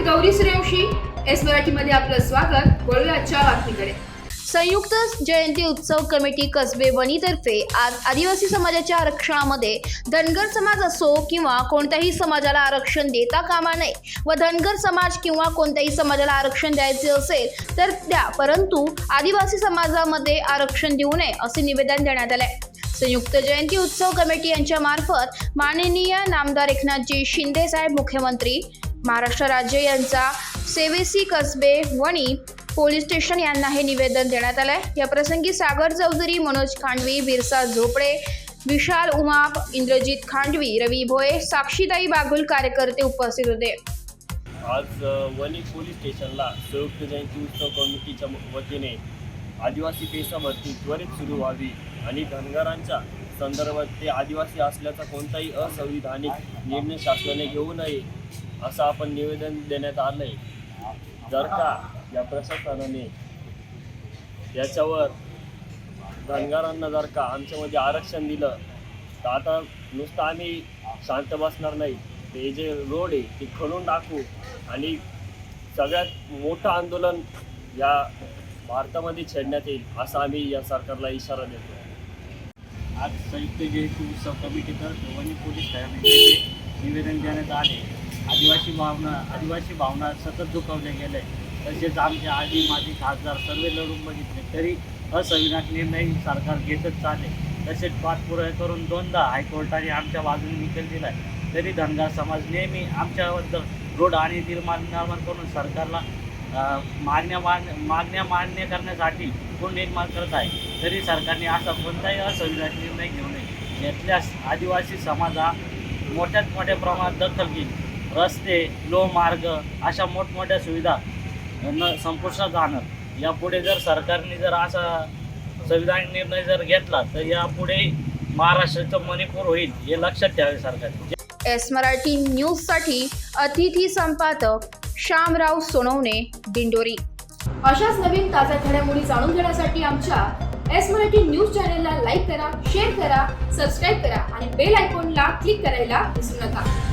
Gauri Suryavanshi, S मराठीमध्ये आपलं स्वागत। वळूया आजच्या बातमीकडे। संयुक्त जयंती उत्सव कमिटी कसबे वणीतर्फे आज आदिवासी समाजाच्या आरक्षणामध्ये धनगर समाज असो किंवा कोणत्याही समाजाला आरक्षण देता कामा नये व धनगर समाज किंवा कोणत्याही समाजाला आरक्षण द्यायचे असेल तर द्या, परंतु आदिवासी समाजामध्ये आरक्षण देऊ नये असे निवेदन देण्यात आले। संयुक्त जयंती उत्सव कमिटी यांच्या मार्फत माननीय नामदार एकनाथजी शिंदे साहेब, मुख्यमंत्री महाराष्ट्र राज्य यांचा सेवेसी कसबे वणी पोलीस स्टेशन यांना हे निवेदन देण्यात आलंय। या प्रसंगी सागर चौधरी, मनोज खांडवी, बिरसा झोपडे, विशाल उमाप, इंद्रजित खांडवी, रवी भोये, साक्षीताई बागुल कार्यकर्ते उपस्थित होते। आज वणी पोलीस स्टेशनला संयुक्त जयंती उत्सव कमिटीच्या वतीने आदिवासी पेसा भरती त्वरित सुरू व्हावी आणि धनगरांच्या संदर्भात ते आदिवासी असल्याचा कोणताही असंविधानिक निर्णय शासनाने घेऊ नये असं आपण निवेदन देण्यात आलं आहे। जर का या प्रशासनाने याच्यावर धनगरांना जर का आमच्यामध्ये आरक्षण दिलं तर आता नुसतं आम्ही शांत बसणार नाही, ते जे रोड आहे ते खणून टाकू आणि सगळ्यात मोठं आंदोलन या भारतामध्ये छेडण्यात येईल असा आम्ही या सरकारला इशारा देतो। आज संयुक्त जयंती उत्सव कमिटीतर्फे वणी पोलीस ठाण्यामध्ये निवेदन देण्यात आले। आदिवासी भावना सतत दुखावल्या गेल्या, तसेच आमचे आधी माजी खासदार सर्व लढून बघितले तरी असंविधानिक निर्णय सरकार घेतच चालले। तसेच पाठपुरावा करून दोनदा हायकोर्टाने आमच्या बाजूने निकाल दिला आहे, तरी धनगर समाज नेहमी आमच्याबद्दल रोड आणि निर्माण करून सरकारला मागण्या मान्य करण्यासाठी कोण निर्माण करत आहे, तरी सरकारने असा कोणताही असंविधानिक निर्णय घेऊ नये। घेतल्यास आदिवासी समाज हा मोठ्या प्रमाणात दखल घेईल। रस्ते, लोहमार्ग अशा मोठमोठ्या सुविधा संपुष्टात जाणार। यापुढे जर सरकारने जर असा संविधानिक निर्णय जर घेतला तर यापुढे महाराष्ट्राचं मणिपूर होईल, हे लक्षात ठेवावे सरकारने। एस मराठी न्यूजसाठी अतिथी संपादक श्यामराव सोनवणे, दिंडोरी। अशाच नवीन ताज्या घडामोडी जाणून घेण्यासाठी आमच्या एस मराठी न्यूज चॅनेलला लाईक करा, शेअर करा, सबस्क्राईब करा आणि बेल आयकॉनला क्लिक करायला विसरू नका।